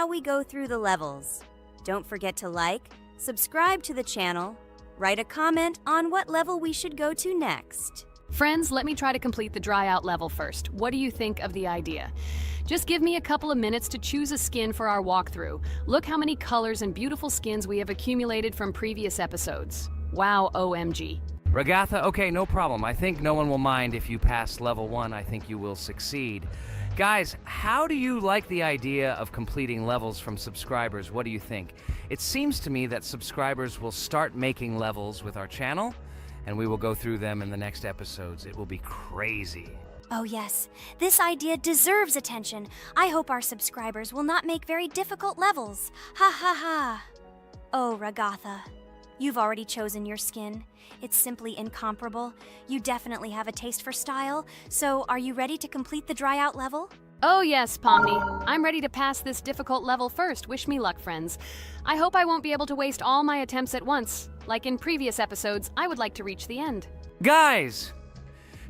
how we go through the levels. Don't forget to like, subscribe to the channel, write a comment on what level we should go to next. Friends, let me try to complete the dry out level first. What do you think of the idea? Just give me a couple of minutes to choose a skin for our walkthrough. Look how many colors and beautiful skins we have accumulated from previous episodes. Wow, OMG. Ragatha, okay, no problem. I think no one will mind if you pass level 1. I think you will succeed. Guys, how do you like the idea of completing levels from subscribers? What do you think? It seems to me that subscribers will start making levels with our channel, and we will go through them in the next episodes. It will be crazy. Oh yes, this idea deserves attention. I hope our subscribers will not make very difficult levels. Ha ha ha. Oh, Ragatha, you've already chosen your skin. It's simply incomparable. You definitely have a taste for style. So, are you ready to complete the dry out level? Oh yes, Pomni. I'm ready to pass this difficult level first. Wish me luck, friends. I hope I won't be able to waste all my attempts at once. Like in previous episodes, I would like to reach the end. Guys!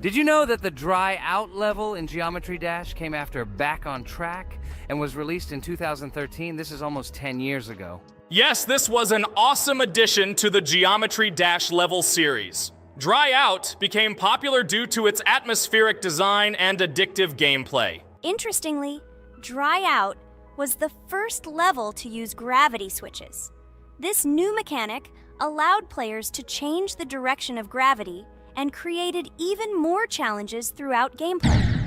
Did you know that the dry out level in Geometry Dash came after Back on Track and was released in 2013? This is almost 10 years ago. Yes, this was an awesome addition to the Geometry Dash level series. Dry Out became popular due to its atmospheric design and addictive gameplay. Interestingly, Dry Out was the first level to use gravity switches. This new mechanic allowed players to change the direction of gravity and created even more challenges throughout gameplay.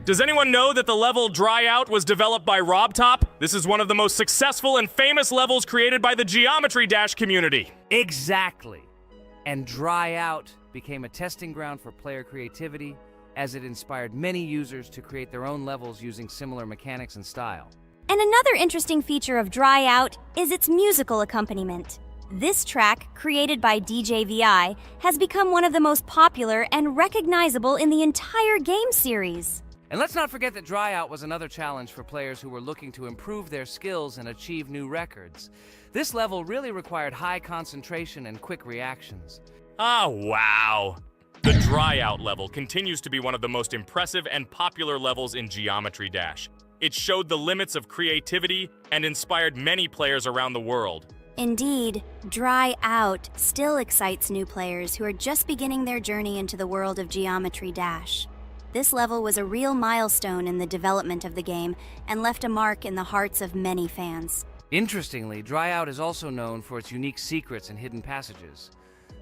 Does anyone know that the level Dry Out was developed by RobTop? This is one of the most successful and famous levels created by the Geometry Dash community. Exactly. And Dry Out became a testing ground for player creativity, as it inspired many users to create their own levels using similar mechanics and style. And another interesting feature of Dry Out is its musical accompaniment. This track, created by DJ VI, has become one of the most popular and recognizable in the entire game series. And let's not forget that Dry Out was another challenge for players who were looking to improve their skills and achieve new records. This level really required high concentration and quick reactions. Ah, wow. The Dry Out level continues to be one of the most impressive and popular levels in Geometry Dash. It showed the limits of creativity and inspired many players around the world. Indeed, Dry Out still excites new players who are just beginning their journey into the world of Geometry Dash. This level was a real milestone in the development of the game and left a mark in the hearts of many fans. Interestingly, Dry Out is also known for its unique secrets and hidden passages.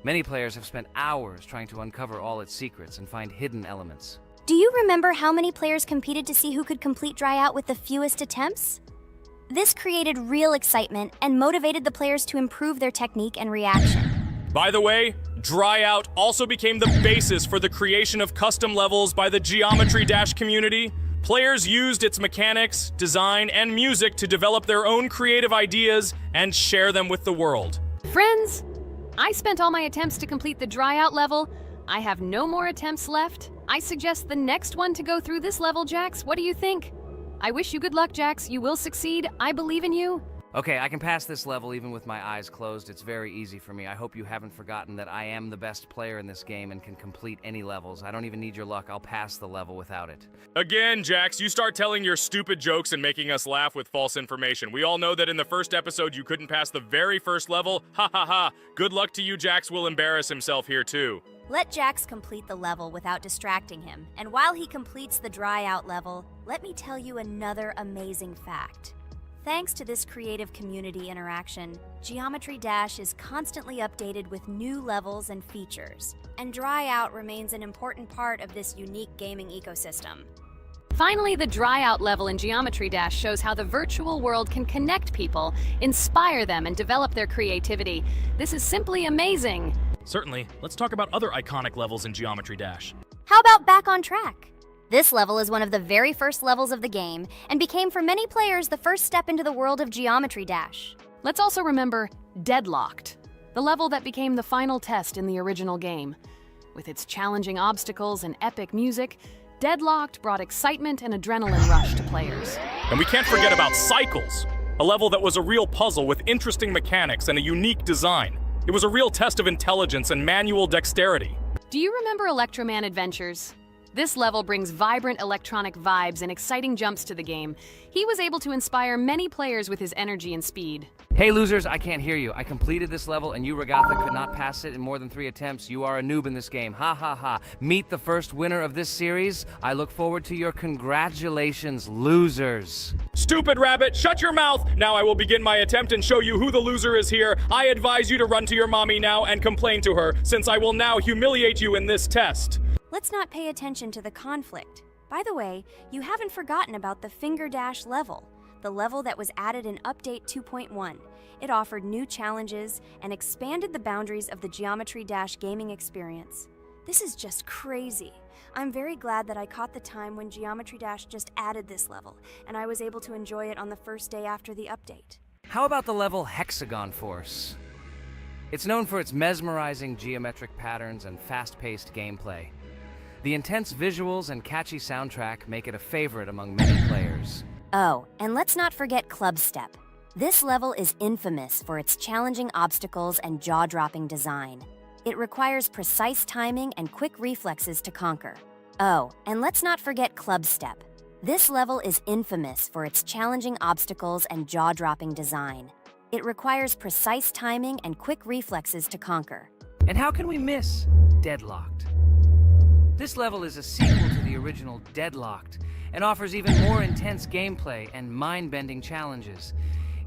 Many players have spent hours trying to uncover all its secrets and find hidden elements. Do you remember how many players competed to see who could complete Dry Out with the fewest attempts? This created real excitement and motivated the players to improve their technique and reaction. By the way, Dry Out also became the basis for the creation of custom levels by the Geometry Dash community. Players used its mechanics, design, and music to develop their own creative ideas and share them with the world. Friends, I spent all my attempts to complete the Dry Out level. I have no more attempts left. I suggest the next one to go through this level, Jax. What do you think? I wish you good luck, Jax. You will succeed. I believe in you. Okay, I can pass this level even with my eyes closed. It's very easy for me. I hope you haven't forgotten that I am the best player in this game and can complete any levels. I don't even need your luck. I'll pass the level without it. Again, Jax, you start telling your stupid jokes and making us laugh with false information. We all know that in the first episode you couldn't pass the very first level. Ha ha ha. Good luck to you, Jax will embarrass himself here too. Let Jax complete the level without distracting him. And while he completes the Dry Out level, let me tell you another amazing fact. Thanks to this creative community interaction, Geometry Dash is constantly updated with new levels and features, and Dry Out remains an important part of this unique gaming ecosystem. Finally, the Dry Out level in Geometry Dash shows how the virtual world can connect people, inspire them, and develop their creativity. This is simply amazing. Certainly. Let's talk about other iconic levels in Geometry Dash. How about Back on Track? This level is one of the very first levels of the game and became for many players the first step into the world of Geometry Dash. Let's also remember Deadlocked, the level that became the final test in the original game. With its challenging obstacles and epic music, Deadlocked brought excitement and adrenaline rush to players. And we can't forget about Cycles, a level that was a real puzzle with interesting mechanics and a unique design. It was a real test of intelligence and manual dexterity. Do you remember Electroman Adventures? This level brings vibrant electronic vibes and exciting jumps to the game. He was able to inspire many players with his energy and speed. Hey losers, I can't hear you. I completed this level and you, Regatha, could not pass it in more than 3 attempts. You are a noob in this game. Ha ha ha. Meet the first winner of this series. I look forward to your congratulations, losers. Stupid rabbit, shut your mouth! Now I will begin my attempt and show you who the loser is here. I advise you to run to your mommy now and complain to her, since I will now humiliate you in this test. Let's not pay attention to the conflict. By the way, you haven't forgotten about the Finger Dash level, the level that was added in Update 2.1. It offered new challenges and expanded the boundaries of the Geometry Dash gaming experience. This is just crazy. I'm very glad that I caught the time when Geometry Dash just added this level, and I was able to enjoy it on the first day after the update. How about the level Hexagon Force? It's known for its mesmerizing geometric patterns and fast-paced gameplay. The intense visuals and catchy soundtrack make it a favorite among many players. Oh, and let's not forget Club Step. This level is infamous for its challenging obstacles and jaw-dropping design. It requires precise timing and quick reflexes to conquer. Oh, and let's not forget Club Step. This level is infamous for its challenging obstacles and jaw-dropping design. It requires precise timing and quick reflexes to conquer. And how can we miss Deadlocked? This level is a sequel to the original Deadlocked and offers even more intense gameplay and mind-bending challenges.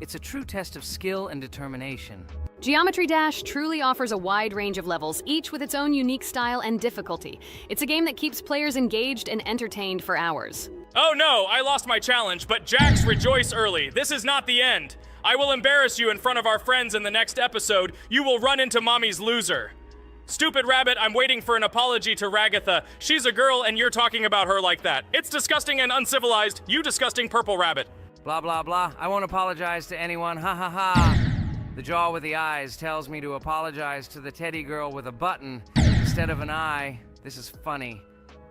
It's a true test of skill and determination. Geometry Dash truly offers a wide range of levels, each with its own unique style and difficulty. It's a game that keeps players engaged and entertained for hours. Oh no, I lost my challenge, but Jax, rejoice early. This is not the end. I will embarrass you in front of our friends in the next episode. You will run into mommy's loser. Stupid rabbit, I'm waiting for an apology to Ragatha. She's a girl and you're talking about her like that. It's disgusting and uncivilized, you disgusting purple rabbit. Blah, blah, blah. I won't apologize to anyone. Ha ha ha. The jaw with the eyes tells me to apologize to the teddy girl with a button instead of an eye. This is funny.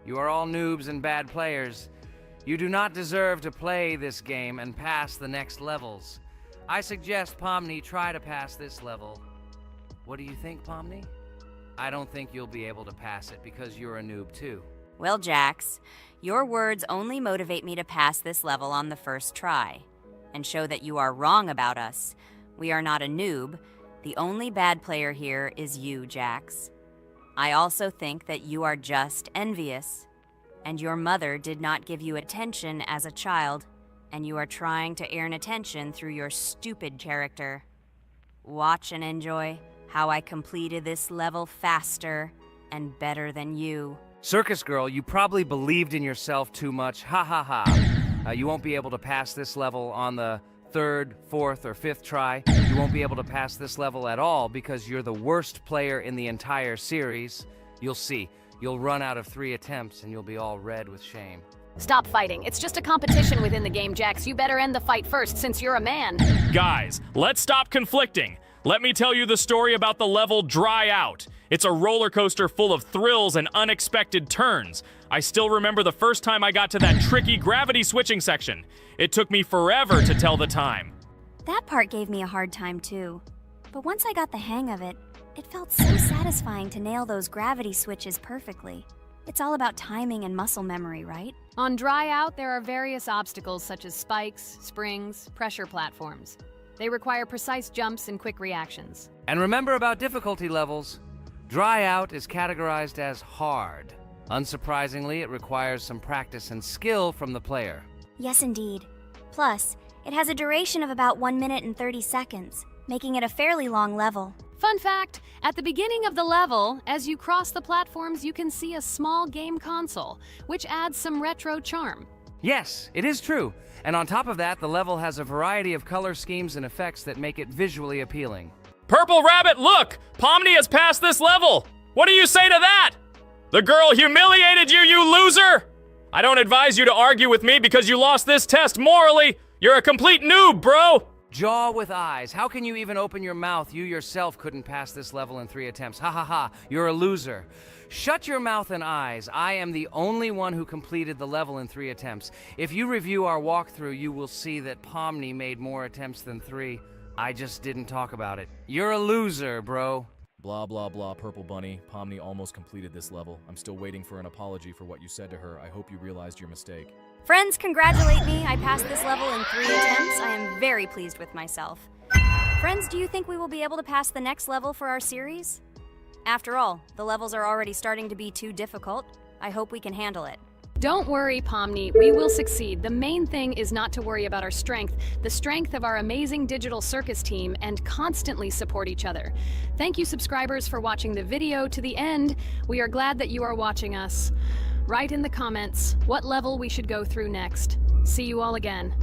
You are all noobs and bad players. You do not deserve to play this game and pass the next levels. I suggest Pomni try to pass this level. What do you think, Pomni? I don't think you'll be able to pass it because you're a noob too. Well, Jax, your words only motivate me to pass this level on the first try, and show that you are wrong about us. We are not a noob. The only bad player here is you, Jax. I also think that you are just envious, and your mother did not give you attention as a child, and you are trying to earn attention through your stupid character. Watch and enjoy how I completed this level faster and better than you. Circus girl, you probably believed in yourself too much. Ha ha ha. You won't be able to pass this level on the 3rd, 4th, or 5th try. You won't be able to pass this level at all because you're the worst player in the entire series. You'll see. You'll run out of 3 attempts and you'll be all red with shame. Stop fighting. It's just a competition within the game, Jax. You better end the fight first since you're a man. Guys, let's stop conflicting. Let me tell you the story about the level Dry Out. It's a roller coaster full of thrills and unexpected turns. I still remember the first time I got to that tricky gravity switching section. It took me forever to tell the time. That part gave me a hard time too. But once I got the hang of it, it felt so satisfying to nail those gravity switches perfectly. It's all about timing and muscle memory, right? On Dry Out, there are various obstacles such as spikes, springs, pressure platforms. They require precise jumps and quick reactions. And remember about difficulty levels. Dry Out is categorized as hard. Unsurprisingly, it requires some practice and skill from the player. Yes, indeed. Plus, it has a duration of about 1 minute and 30 seconds, making it a fairly long level. Fun fact, at the beginning of the level, as you cross the platforms, you can see a small game console, which adds some retro charm. Yes, it is true. And on top of that, the level has a variety of color schemes and effects that make it visually appealing. Purple Rabbit, look! Pomni has passed this level! What do you say to that? The girl humiliated you, you loser! I don't advise you to argue with me because you lost this test morally. You're a complete noob, bro! Jaw with eyes. How can you even open your mouth? You yourself couldn't pass this level in 3 attempts. Ha ha ha. You're a loser. Shut your mouth and eyes. I am the only one who completed the level in 3 attempts. If you review our walkthrough, you will see that Pomni made more attempts than 3. I just didn't talk about it. You're a loser, bro. Blah blah blah, Purple Bunny. Pomni almost completed this level. I'm still waiting for an apology for what you said to her. I hope you realized your mistake. Friends, congratulate me. I passed this level in 3 attempts. I am very pleased with myself. Friends, do you think we will be able to pass the next level for our series? After all, the levels are already starting to be too difficult. I hope we can handle it. Don't worry, Pomni, we will succeed. The main thing is not to worry about our strength, the strength of our amazing digital circus team, and constantly support each other. Thank you, subscribers, for watching the video to the end. We are glad that you are watching us. Write in the comments what level we should go through next. See you all again.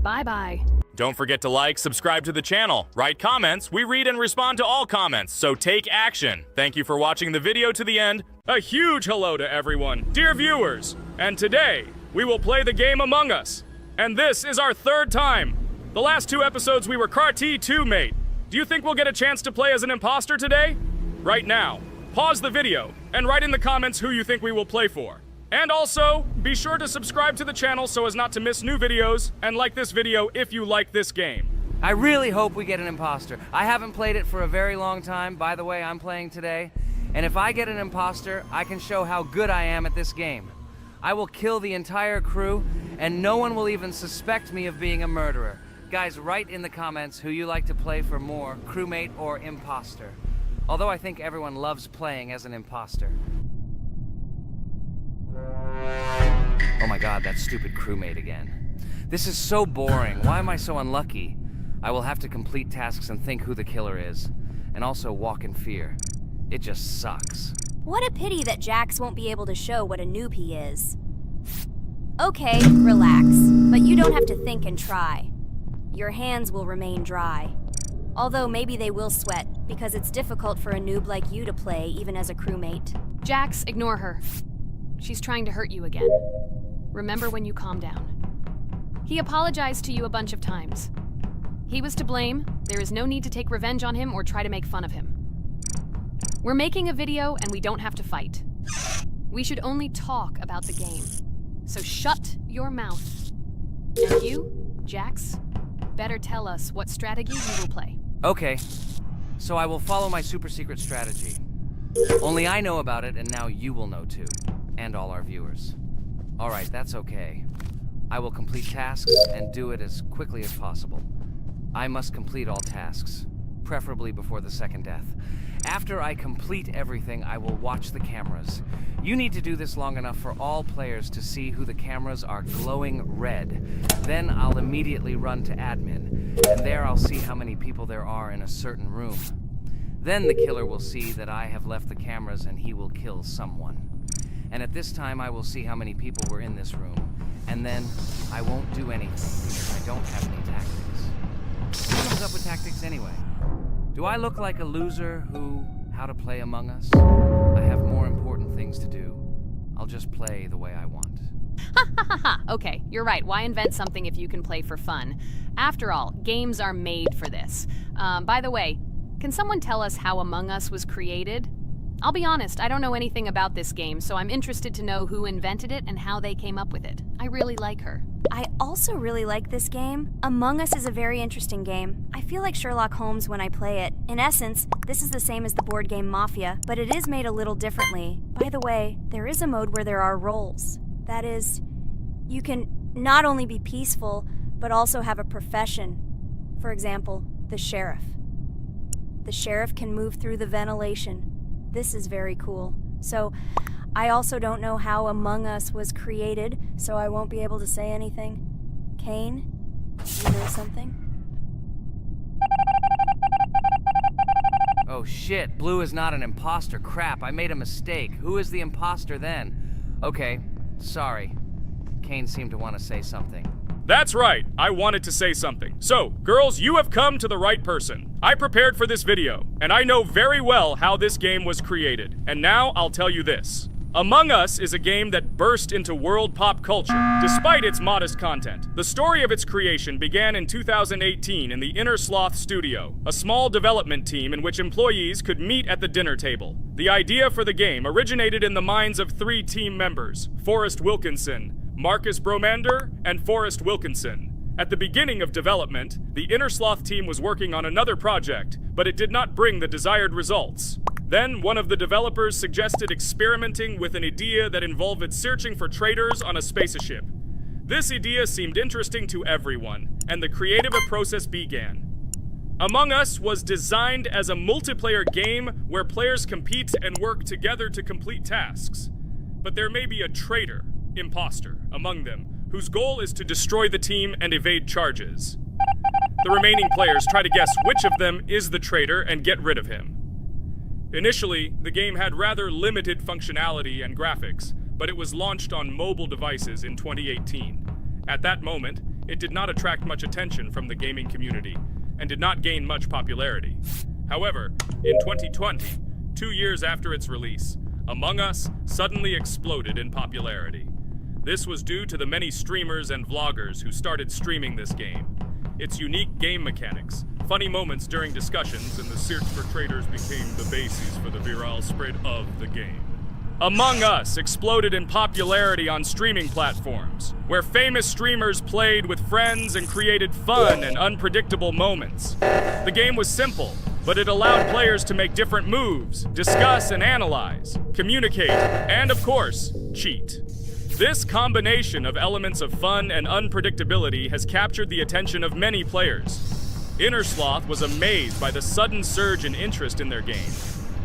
Bye-bye. Don't forget to like, subscribe to the channel, write comments. We read and respond to all comments, so take action. Thank you for watching the video to the end. A huge hello to everyone, dear viewers. And today, we will play the game Among Us. And this is our 3rd time. The last 2 episodes we were Carti 2 mate. Do you think we'll get a chance to play as an imposter today? Right now, pause the video and write in the comments who you think we will play for. And also, be sure to subscribe to the channel so as not to miss new videos, and like this video if you like this game. I really hope we get an imposter. I haven't played it for a very long time. By the way, I'm playing today. And if I get an imposter, I can show how good I am at this game. I will kill the entire crew, and no one will even suspect me of being a murderer. Guys, write in the comments who you like to play for more, crewmate or imposter. Although I think everyone loves playing as an imposter. Oh my god, that stupid crewmate again. This is so boring. Why am I so unlucky? I will have to complete tasks and think who the killer is. And also walk in fear. It just sucks. What a pity that Jax won't be able to show what a noob he is. Okay, relax. But you don't have to think and try. Your hands will remain dry. Although maybe they will sweat, because it's difficult for a noob like you to play, even as a crewmate. Jax, ignore her. She's trying to hurt you again. Remember when you calm down. He apologized to you a bunch of times. He was to blame. There is no need to take revenge on him or try to make fun of him. We're making a video and we don't have to fight. We should only talk about the game. So shut your mouth. And you, Jax, better tell us what strategy you will play. Okay, so I will follow my super secret strategy. Only I know about it, and now you will know too. And all our viewers. Alright, that's okay. I will complete tasks and do it as quickly as possible. I must complete all tasks, preferably before the second death. After I complete everything, I will watch the cameras. You need to do this long enough for all players to see who the cameras are glowing red. Then I'll immediately run to admin, and there I'll see how many people there are in a certain room. Then the killer will see that I have left the cameras and he will kill someone. And at this time I will see how many people were in this room. And then I won't do anything because I don't have any tactics. Who comes up with tactics anyway? Do I look like a loser who, how to play Among Us? I have more important things to do. I'll just play the way I want. Ha ha ha ha! Okay, you're right. Why invent something if you can play for fun? After all, games are made for this. By the way, can someone tell us how Among Us was created? I'll be honest, I don't know anything about this game, so I'm interested to know who invented it and how they came up with it. I really like her. I also really like this game. Among Us is a very interesting game. I feel like Sherlock Holmes when I play it. In essence, this is the same as the board game Mafia, but it is made a little differently. By the way, there is a mode where there are roles. That is, you can not only be peaceful, but also have a profession. For example, the sheriff. The sheriff can move through the ventilation. This is very cool. So, I also don't know how Among Us was created, so I won't be able to say anything. Kane, you know something? Oh shit, Blue is not an imposter. Crap, I made a mistake. Who is the imposter then? Okay, sorry. Kane seemed to want to say something. That's right, I wanted to say something. So, girls, you have come to the right person. I prepared for this video, and I know very well how this game was created. And now I'll tell you this. Among Us is a game that burst into world pop culture, despite its modest content. The story of its creation began in 2018 in the Inner Sloth Studio, a small development team in which employees could meet at the dinner table. The idea for the game originated in the minds of 3 team members, Forrest Wilkinson, Marcus Bromander, and Forrest Wilkinson. At the beginning of development, the Innersloth team was working on another project, but it did not bring the desired results. Then, one of the developers suggested experimenting with an idea that involved searching for traitors on a spaceship. This idea seemed interesting to everyone, and the creative process began. Among Us was designed as a multiplayer game where players compete and work together to complete tasks. But there may be a traitor, imposter, among them, whose goal is to destroy the team and evade charges. The remaining players try to guess which of them is the traitor and get rid of him. Initially, the game had rather limited functionality and graphics, but it was launched on mobile devices in 2018. At that moment, it did not attract much attention from the gaming community, and did not gain much popularity. However, in 2020, 2 years after its release, Among Us suddenly exploded in popularity. This was due to the many streamers and vloggers who started streaming this game. Its unique game mechanics, funny moments during discussions, and the search for traitors became the basis for the viral spread of the game. Among Us exploded in popularity on streaming platforms, where famous streamers played with friends and created fun and unpredictable moments. The game was simple, but it allowed players to make different moves, discuss and analyze, communicate, and of course, cheat. This combination of elements of fun and unpredictability has captured the attention of many players. Innersloth was amazed by the sudden surge in interest in their game,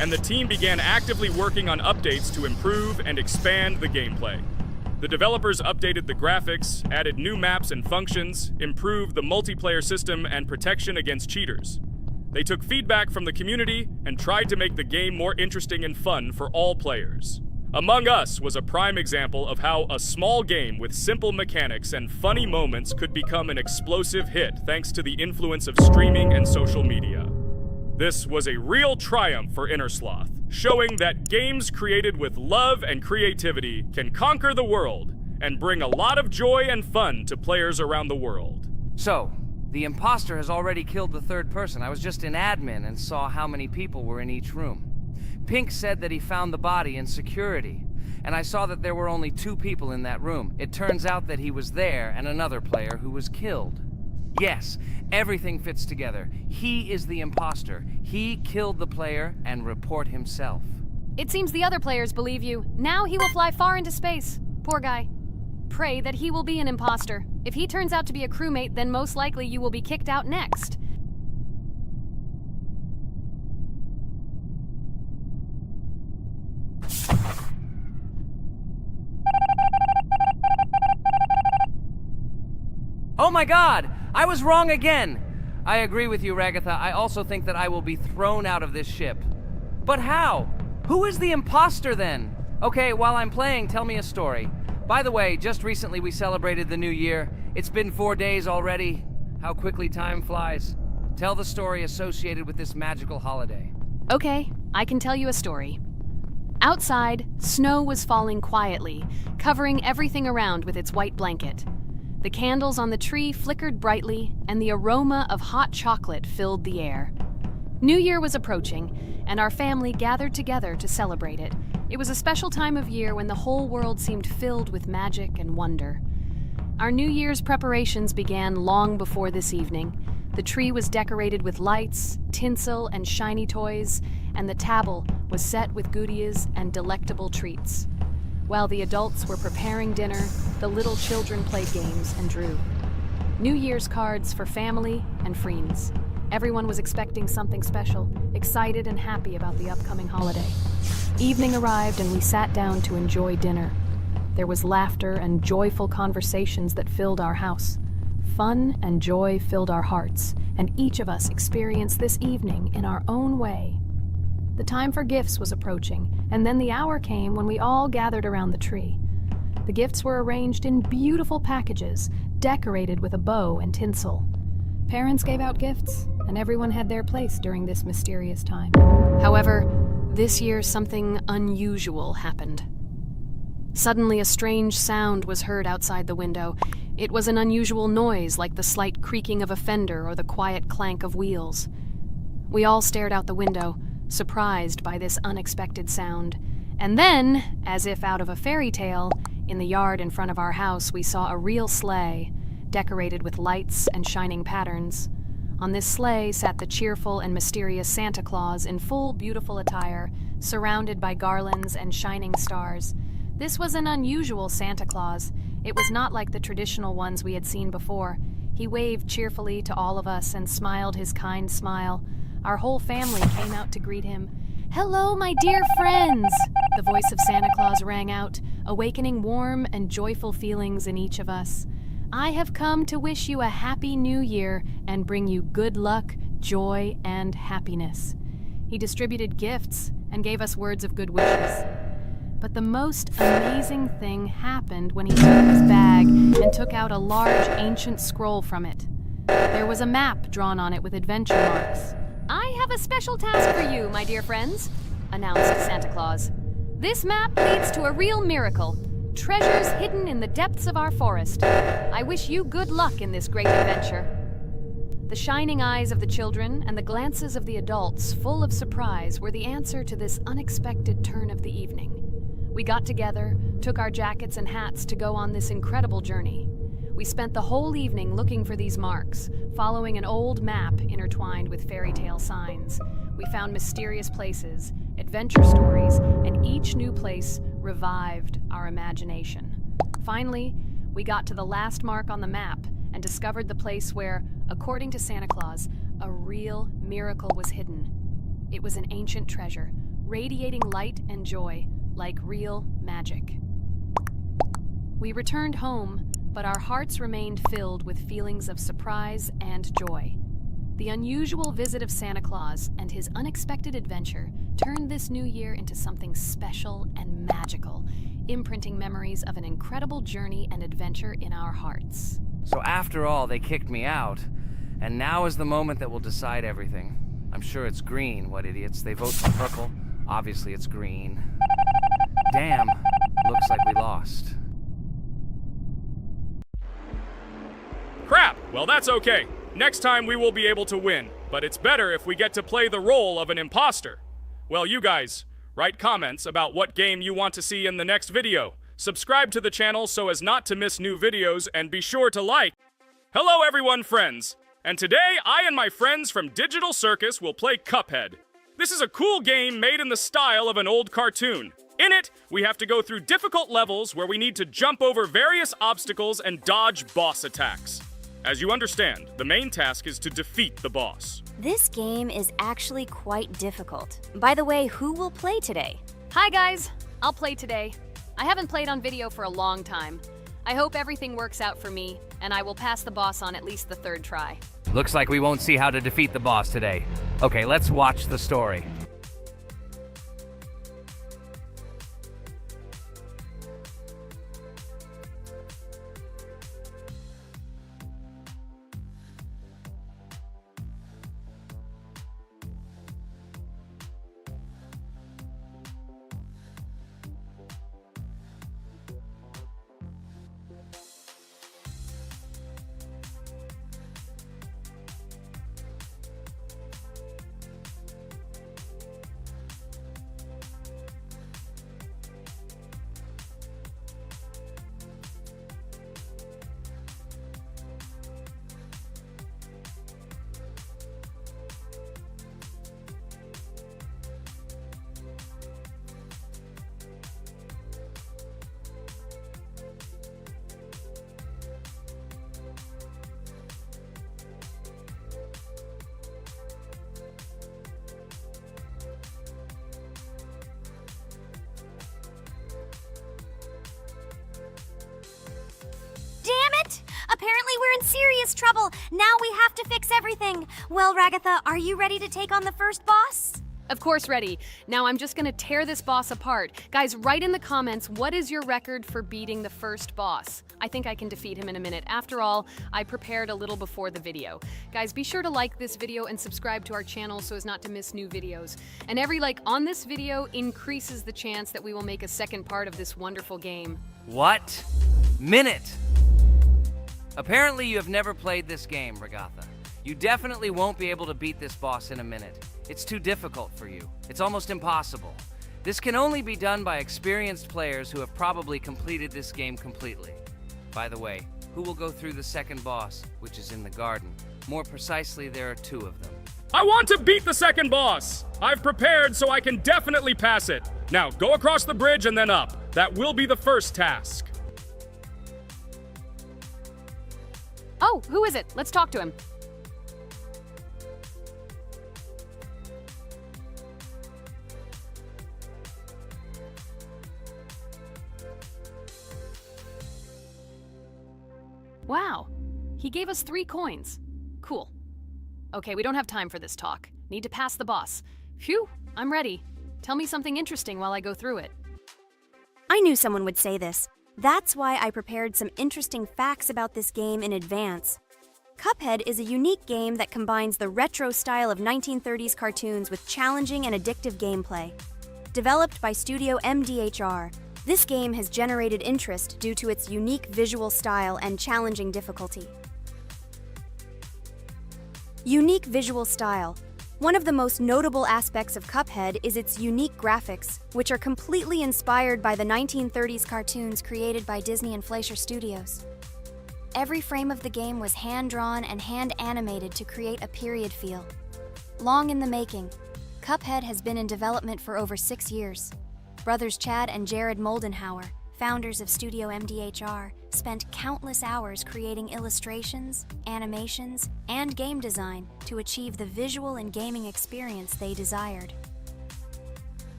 and the team began actively working on updates to improve and expand the gameplay. The developers updated the graphics, added new maps and functions, improved the multiplayer system and protection against cheaters. They took feedback from the community and tried to make the game more interesting and fun for all players. Among Us was a prime example of how a small game with simple mechanics and funny moments could become an explosive hit thanks to the influence of streaming and social media. This was a real triumph for Innersloth, showing that games created with love and creativity can conquer the world and bring a lot of joy and fun to players around the world. So, the imposter has already killed the third person. I was just in admin and saw how many people were in each room. Pink said that he found the body in security, and I saw that there were only 2 people in that room. It turns out that he was there and another player who was killed. Yes, everything fits together. He is the imposter. He killed the player and report himself. It seems the other players believe you. Now he will fly far into space. Poor guy. Pray that he will be an imposter. If he turns out to be a crewmate, then most likely you will be kicked out next. Oh my god! I was wrong again! I agree with you, Ragatha. I also think that I will be thrown out of this ship. But how? Who is the imposter then? Okay, while I'm playing, tell me a story. By the way, just recently we celebrated the new year. It's been 4 days already. How quickly time flies. Tell the story associated with this magical holiday. Okay, I can tell you a story. Outside, snow was falling quietly, covering everything around with its white blanket. The candles on the tree flickered brightly, and the aroma of hot chocolate filled the air. New Year was approaching, and our family gathered together to celebrate it. It was a special time of year when the whole world seemed filled with magic and wonder. Our New Year's preparations began long before this evening. The tree was decorated with lights, tinsel, and shiny toys, and the table was set with goodies and delectable treats. While the adults were preparing dinner, the little children played games and drew. New Year's cards for family and friends. Everyone was expecting something special, excited and happy about the upcoming holiday. Evening arrived and we sat down to enjoy dinner. There was laughter and joyful conversations that filled our house. Fun and joy filled our hearts, and each of us experienced this evening in our own way. The time for gifts was approaching, and then the hour came when we all gathered around the tree. The gifts were arranged in beautiful packages, decorated with a bow and tinsel. Parents gave out gifts, and everyone had their place during this mysterious time. However, this year something unusual happened. Suddenly a strange sound was heard outside the window. It was an unusual noise, like the slight creaking of a fender or the quiet clank of wheels. We all stared out the window, surprised by this unexpected sound. And then, as if out of a fairy tale, in the yard in front of our house we saw a real sleigh, decorated with lights and shining patterns. On this sleigh sat the cheerful and mysterious Santa Claus in full beautiful attire, surrounded by garlands and shining stars. This was an unusual Santa Claus. It was not like the traditional ones we had seen before. He waved cheerfully to all of us and smiled his kind smile. Our whole family came out to greet him. "Hello, my dear friends!" The voice of Santa Claus rang out, awakening warm and joyful feelings in each of us. "I have come to wish you a happy new year and bring you good luck, joy, and happiness." He distributed gifts and gave us words of good wishes. But the most amazing thing happened when he took his bag and took out a large ancient scroll from it. There was a map drawn on it with adventure marks. "I have a special task for you, my dear friends," announced Santa Claus. "This map leads to a real miracle. Treasures hidden in the depths of our forest. I wish you good luck in this great adventure." The shining eyes of the children and the glances of the adults, full of surprise, were the answer to this unexpected turn of the evening. We got together, took our jackets and hats to go on this incredible journey. We spent the whole evening looking for these marks, following an old map intertwined with fairy tale signs. We found mysterious places, adventure stories, and each new place revived our imagination. Finally, we got to the last mark on the map and discovered the place where, according to Santa Claus, a real miracle was hidden. It was an ancient treasure, radiating light and joy, like real magic. We returned home, but our hearts remained filled with feelings of surprise and joy. The unusual visit of Santa Claus and his unexpected adventure turned this new year into something special and magical, imprinting memories of an incredible journey and adventure in our hearts. So after all, they kicked me out, and now is the moment that will decide everything. I'm sure it's green, what idiots. They vote for purple. Obviously it's green. Damn, looks like we lost. Crap! Well, that's okay. Next time we will be able to win, but it's better if we get to play the role of an imposter. Well, you guys, write comments about what game you want to see in the next video. Subscribe to the channel so as not to miss new videos, and be sure to like. Hello everyone, friends! And today, I and my friends from Digital Circus will play Cuphead. This is a cool game made in the style of an old cartoon. In it, we have to go through difficult levels where we need to jump over various obstacles and dodge boss attacks. As you understand, the main task is to defeat the boss. This game is actually quite difficult. By the way, who will play today? Hi guys, I'll play today. I haven't played on video for a long time. I hope everything works out for me, and I will pass the boss on at least the third try. Looks like we won't see how to defeat the boss today. Okay, let's watch the story. Apparently we're in serious trouble. Now we have to fix everything. Well, Ragatha, are you ready to take on the first boss? Of course ready. Now I'm just gonna tear this boss apart. Guys, write in the comments, what is your record for beating the first boss? I think I can defeat him in a minute. After all, I prepared a little before the video. Guys, be sure to like this video and subscribe to our channel so as not to miss new videos. And every like on this video increases the chance that we will make a second part of this wonderful game. What? Minute! Apparently you have never played this game, Ragatha. You definitely won't be able to beat this boss in a minute. It's too difficult for you. It's almost impossible. This can only be done by experienced players who have probably completed this game completely. By the way, who will go through the second boss, which is in the garden. More precisely, there are two of them. I want to beat the second boss! I've prepared so I can definitely pass it. Now, go across the bridge and then up. That will be the first task. Oh, who is it? Let's talk to him. Wow, he gave us 3 coins. Cool. Okay, we don't have time for this talk. Need to pass the boss. Phew, I'm ready. Tell me something interesting while I go through it. I knew someone would say this. That's why I prepared some interesting facts about this game in advance. Cuphead is a unique game that combines the retro style of 1930s cartoons with challenging and addictive gameplay. Developed by Studio MDHR, this game has generated interest due to its unique visual style and challenging difficulty. Unique visual style. One of the most notable aspects of Cuphead is its unique graphics, which are completely inspired by the 1930s cartoons created by Disney and Fleischer Studios. Every frame of the game was hand-drawn and hand-animated to create a period feel. Long in the making, Cuphead has been in development for over 6 years. Brothers Chad and Jared Moldenhauer, founders of Studio MDHR, spent countless hours creating illustrations, animations, and game design to achieve the visual and gaming experience they desired.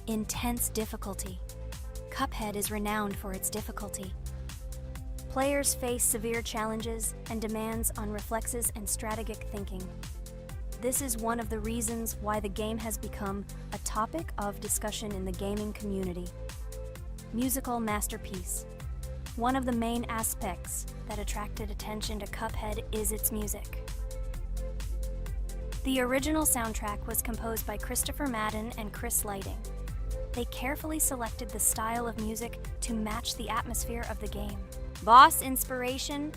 Intense difficulty. Cuphead is renowned for its difficulty. Players face severe challenges and demands on reflexes and strategic thinking. This is one of the reasons why the game has become a topic of discussion in the gaming community. Musical masterpiece. One of the main aspects that attracted attention to Cuphead is its music. The original soundtrack was composed by Christopher Madden and Chris Lighting. They carefully selected the style of music to match the atmosphere of the game. Boss inspiration.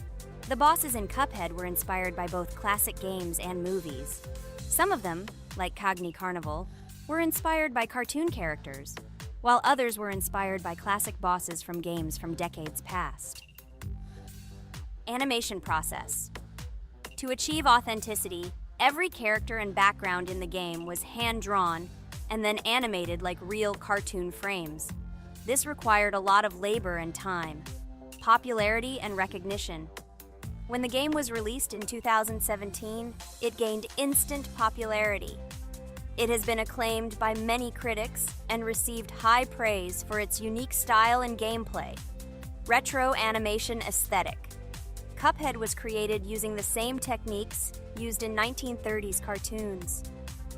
The bosses in Cuphead were inspired by both classic games and movies. Some of them, like Cogni Carnival, were inspired by cartoon characters, while others were inspired by classic bosses from games from decades past. Animation process. To achieve authenticity, every character and background in the game was hand-drawn and then animated like real cartoon frames. This required a lot of labor and time. Popularity and recognition. When the game was released in 2017, it gained instant popularity. It has been acclaimed by many critics and received high praise for its unique style and gameplay. Retro animation aesthetic. Cuphead was created using the same techniques used in 1930s cartoons.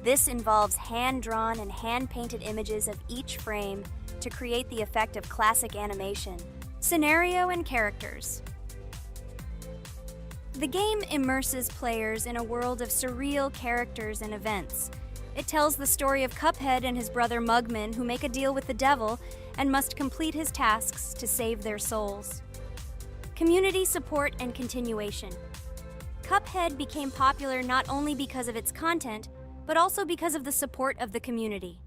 This involves hand-drawn and hand-painted images of each frame to create the effect of classic animation. Scenario and characters. The game immerses players in a world of surreal characters and events. It tells the story of Cuphead and his brother Mugman, who make a deal with the devil and must complete his tasks to save their souls. Community support and continuation. Cuphead became popular not only because of its content, but also because of the support of the community.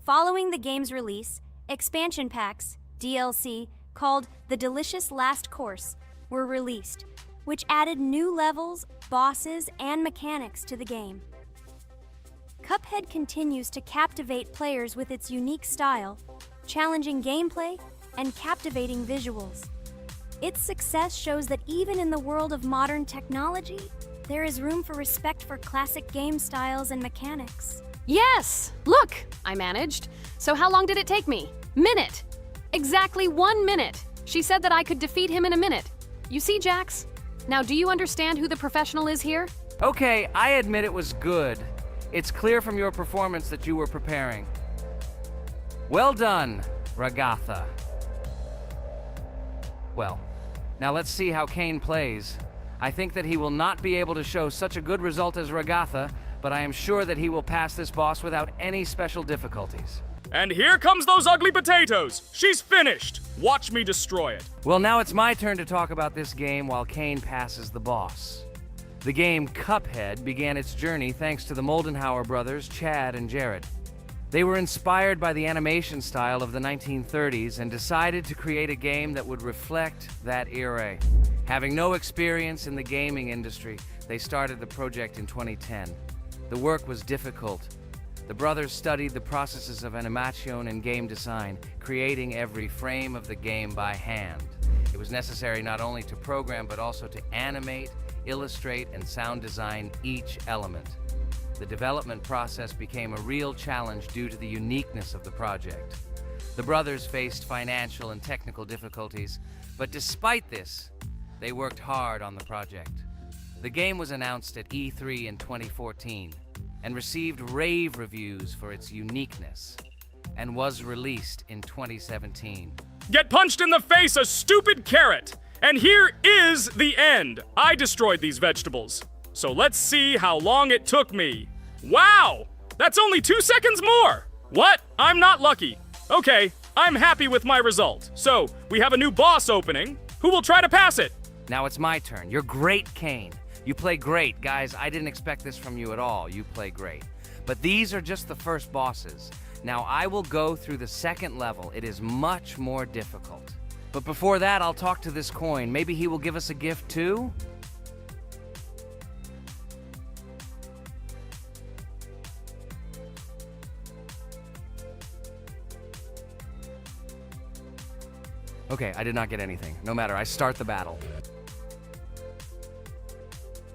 Following the game's release, expansion packs, DLC, called The Delicious Last Course, were released, which added new levels, bosses, and mechanics to the game. Cuphead continues to captivate players with its unique style, challenging gameplay, and captivating visuals. Its success shows that even in the world of modern technology, there is room for respect for classic game styles and mechanics. Yes! Look! I managed. So how long did it take me? Minute! Exactly 1 minute! She said that I could defeat him in a minute. You see, Jax? Now, do you understand who the professional is here? Okay, I admit it was good. It's clear from your performance that you were preparing. Well done, Ragatha. Well, now let's see how Kane plays. I think that he will not be able to show such a good result as Ragatha, but I am sure that he will pass this boss without any special difficulties. And here comes those ugly potatoes! She's finished! Watch me destroy it. Well, now it's my turn to talk about this game while Kane passes the boss. The game Cuphead began its journey thanks to the Moldenhauer brothers, Chad and Jared. They were inspired by the animation style of the 1930s and decided to create a game that would reflect that era. Having no experience in the gaming industry, they started the project in 2010. The work was difficult. The brothers studied the processes of animation and game design, creating every frame of the game by hand. It was necessary not only to program but also to animate, illustrate, and sound design each element. The development process became a real challenge due to the uniqueness of the project. The brothers faced financial and technical difficulties, but despite this, they worked hard on the project. The game was announced at E3 in 2014 and received rave reviews for its uniqueness, and was released in 2017. Get punched in the face, a stupid carrot! And here is the end. I destroyed these vegetables. So let's see how long it took me. Wow! That's only 2 seconds more! What? I'm not lucky. Okay, I'm happy with my result. So, we have a new boss opening. Who will try to pass it? Now it's my turn. You're great, Kane. You play great. Guys, I didn't expect this from you at all. You play great. But these are just the first bosses. Now I will go through the second level. It is much more difficult. But before that, I'll talk to this coin. Maybe he will give us a gift too? Okay, I did not get anything. No matter, I start the battle.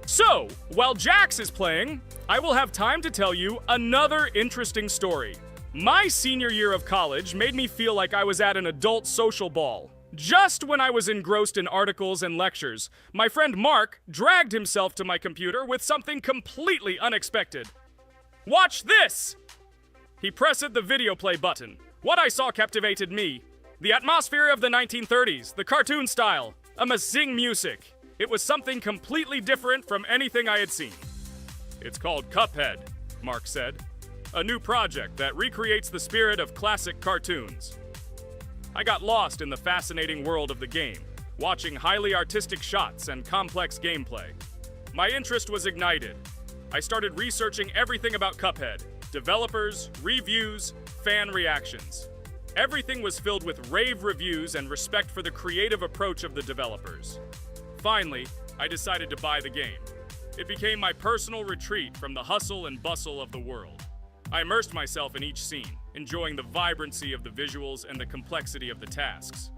So, while Jax is playing, I will have time to tell you another interesting story. My senior year of college made me feel like I was at an adult social ball. Just when I was engrossed in articles and lectures, my friend Mark dragged himself to my computer with something completely unexpected. Watch this! He pressed the video play button. What I saw captivated me. The atmosphere of the 1930s, the cartoon style, amazing music. It was something completely different from anything I had seen. It's called Cuphead, Mark said. A new project that recreates the spirit of classic cartoons. I got lost in the fascinating world of the game, watching highly artistic shots and complex gameplay. My interest was ignited. I started researching everything about Cuphead, developers, reviews, fan reactions. Everything was filled with rave reviews and respect for the creative approach of the developers. Finally, I decided to buy the game. It became my personal retreat from the hustle and bustle of the world. I immersed myself in each scene, enjoying the vibrancy of the visuals and the complexity of the tasks.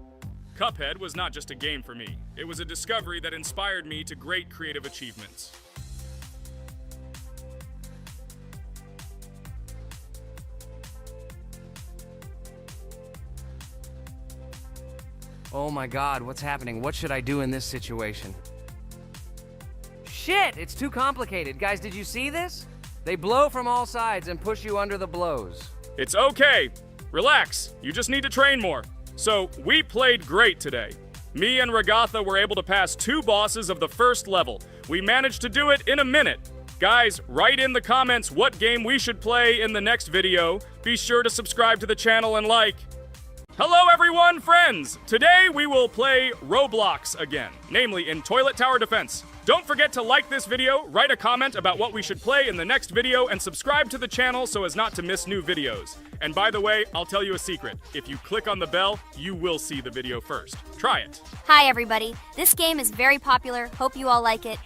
Cuphead was not just a game for me. It was a discovery that inspired me to great creative achievements. Oh my God, what's happening? What should I do in this situation? Shit, it's too complicated. Guys, did you see this? They blow from all sides and push you under the blows. It's okay. Relax. You just need to train more. So, we played great today. Me and Ragatha were able to pass 2 bosses of the first level. We managed to do it in a minute. Guys, write in the comments what game we should play in the next video. Be sure to subscribe to the channel and like. Hello everyone, friends! Today we will play Roblox again, namely in Toilet Tower Defense. Don't forget to like this video, write a comment about what we should play in the next video, and subscribe to the channel so as not to miss new videos. And by the way, I'll tell you a secret. If you click on the bell, you will see the video first. Try it. Hi everybody, this game is very popular, hope you all like it.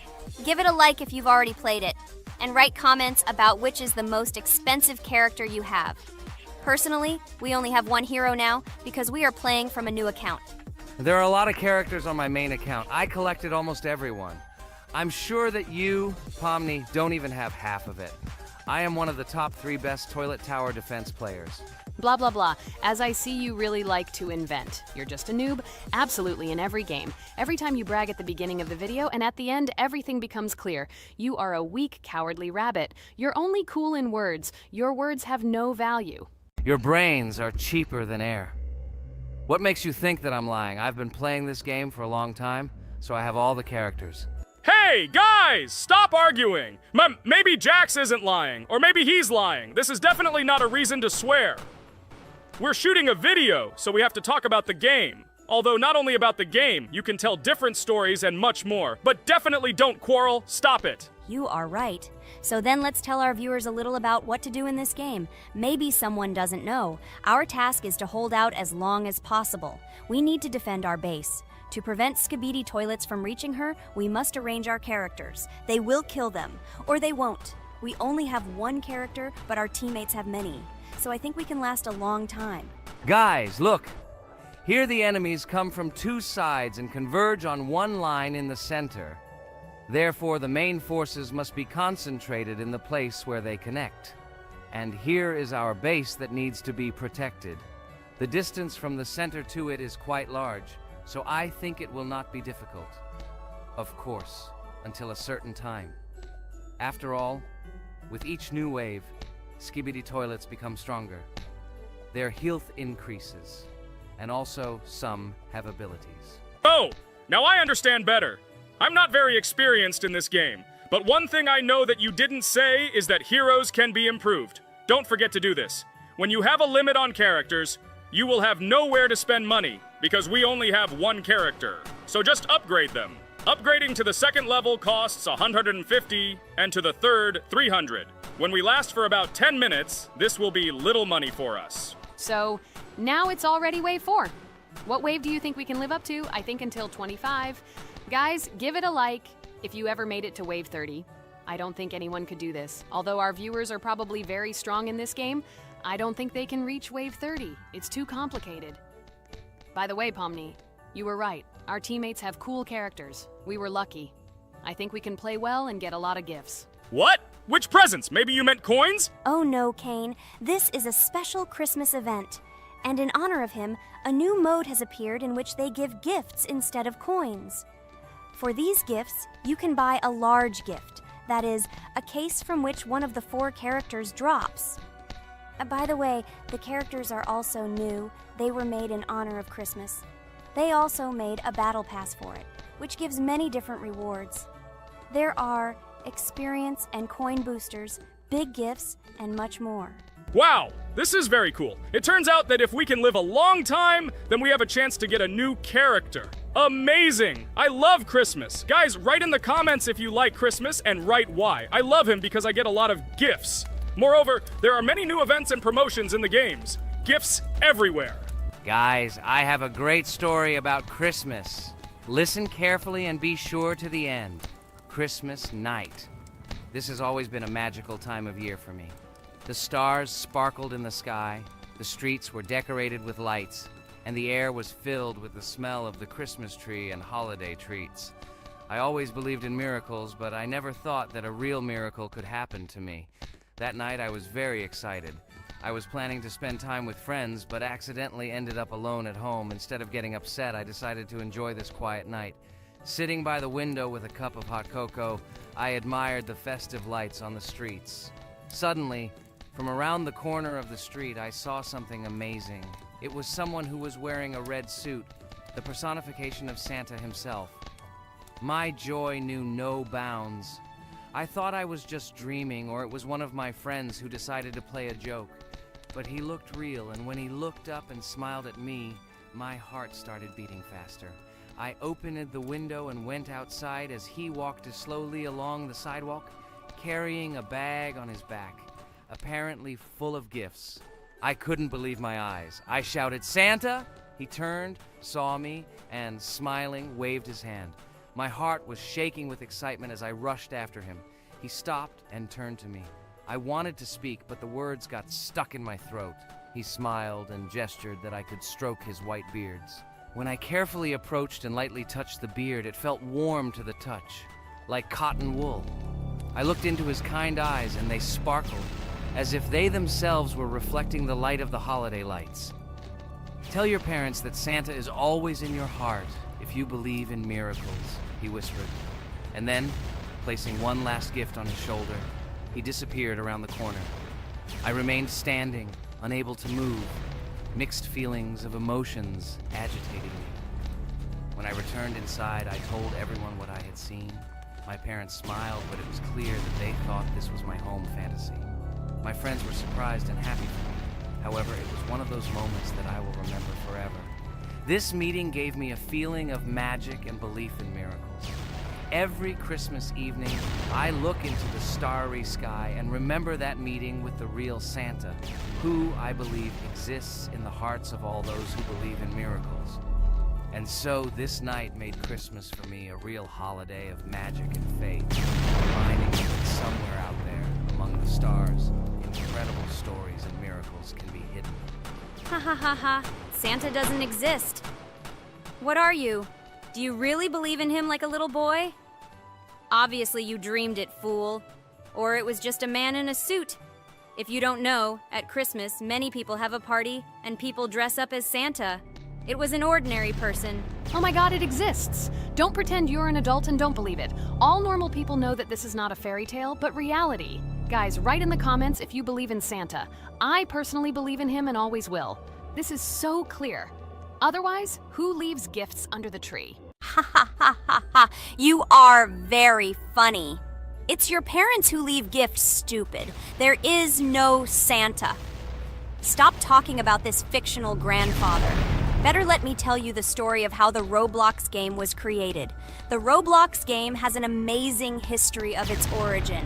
Give it a like if you've already played it, and write comments about which is the most expensive character you have. Personally, we only have one hero now because we are playing from a new account. There are a lot of characters on my main account. I collected almost everyone. I'm sure that you, Pomni, don't even have half of it. I am one of the top 3 best Toilet Tower Defense players. Blah, blah, blah. As I see, you really like to invent. You're just a noob, absolutely in every game. Every time you brag at the beginning of the video, and at the end, everything becomes clear. You are a weak, cowardly rabbit. You're only cool in words. Your words have no value. Your brains are cheaper than air. What makes you think that I'm lying? I've been playing this game for a long time, so I have all the characters. Hey, guys! Stop arguing! Maybe Jax isn't lying, or maybe he's lying. This is definitely not a reason to swear. We're shooting a video, so we have to talk about the game. Although not only about the game, you can tell different stories and much more. But definitely don't quarrel. Stop it. You are right. So then let's tell our viewers a little about what to do in this game. Maybe someone doesn't know. Our task is to hold out as long as possible. We need to defend our base. To prevent Skibidi Toilets from reaching her, we must arrange our characters. They will kill them, or they won't. We only have one character, but our teammates have many. So I think we can last a long time. Guys, look! Here the enemies come from two sides and converge on one line in the center. Therefore, the main forces must be concentrated in the place where they connect. And here is our base that needs to be protected. The distance from the center to it is quite large, so I think it will not be difficult. Of course, until a certain time. After all, with each new wave, Skibidi Toilets become stronger. Their health increases, and also some have abilities. Oh, now I understand better. I'm not very experienced in this game, but one thing I know that you didn't say is that heroes can be improved. Don't forget to do this. When you have a limit on characters, you will have nowhere to spend money, because we only have one character. So just upgrade them. Upgrading to the second level costs 150, and to the third, 300. When we last for about 10 minutes, this will be little money for us. So now it's already wave 4. What wave do you think we can live up to? I think until 25. Guys, give it a like if you ever made it to wave 30. I don't think anyone could do this. Although our viewers are probably very strong in this game, I don't think they can reach wave 30. It's too complicated. By the way, Pomni, you were right. Our teammates have cool characters. We were lucky. I think we can play well and get a lot of gifts. What? Which presents? Maybe you meant coins? Oh no, Kane. This is a special Christmas event. And in honor of him, a new mode has appeared in which they give gifts instead of coins. For these gifts, you can buy a large gift, that is, a case from which one of the 4 characters drops. By the way, the characters are also new. They were made in honor of Christmas. They also made a battle pass for it, which gives many different rewards. There are experience and coin boosters, big gifts, and much more. Wow, this is very cool. It turns out that if we can live a long time, then we have a chance to get a new character. Amazing! I love Christmas. Guys, write in the comments if you like Christmas and write why. I love him because I get a lot of gifts. Moreover, there are many new events and promotions in the games. Gifts everywhere. Guys, I have a great story about Christmas. Listen carefully and be sure to the end. Christmas night. This has always been a magical time of year for me. The stars sparkled in the sky, the streets were decorated with lights, and the air was filled with the smell of the Christmas tree and holiday treats. I always believed in miracles, but I never thought that a real miracle could happen to me. That night I was very excited. I was planning to spend time with friends, but accidentally ended up alone at home. Instead of getting upset, I decided to enjoy this quiet night. Sitting by the window with a cup of hot cocoa, I admired the festive lights on the streets. Suddenly, from around the corner of the street, I saw something amazing. It was someone who was wearing a red suit, the personification of Santa himself. My joy knew no bounds. I thought I was just dreaming, or it was one of my friends who decided to play a joke. But he looked real, and when he looked up and smiled at me, my heart started beating faster. I opened the window and went outside as he walked slowly along the sidewalk, carrying a bag on his back, apparently full of gifts. I couldn't believe my eyes. I shouted, "Santa!" He turned, saw me, and smiling, waved his hand. My heart was shaking with excitement as I rushed after him. He stopped and turned to me. I wanted to speak, but the words got stuck in my throat. He smiled and gestured that I could stroke his white beards. When I carefully approached and lightly touched the beard, it felt warm to the touch, like cotton wool. I looked into his kind eyes, and they sparkled, as if they themselves were reflecting the light of the holiday lights. Tell your parents that Santa is always in your heart if you believe in miracles, he whispered. And then, placing one last gift on his shoulder, he disappeared around the corner. I remained standing, unable to move, mixed feelings of emotions agitating me. When I returned inside, I told everyone what I had seen. My parents smiled, but it was clear that they thought this was my home fantasy. My friends were surprised and happy for me. However, it was one of those moments that I will remember forever. This meeting gave me a feeling of magic and belief in miracles. every Christmas evening, I look into the starry sky and remember that meeting with the real Santa, who I believe exists in the hearts of all those who believe in miracles. And so this night made Christmas for me a real holiday of magic and faith, reminding me that somewhere out there, among the stars, incredible stories and miracles can be hidden. Ha ha ha ha. Santa doesn't exist. What are you? Do you really believe in him like a little boy? Obviously you dreamed it, fool. Or it was just a man in a suit. If you don't know, at Christmas, many people have a party and people dress up as Santa. It was an ordinary person. Oh my god, it exists! Don't pretend you're an adult and don't believe it. All normal people know that this is not a fairy tale, but reality. Guys, write in the comments if you believe in Santa. I personally believe in him and always will. This is so clear. Otherwise, who leaves gifts under the tree? Ha ha ha ha ha. You are very funny. It's your parents who leave gifts, stupid. There is no Santa. Stop talking about this fictional grandfather. Better let me tell you the story of how the Roblox game was created. The Roblox game has an amazing history of its origin.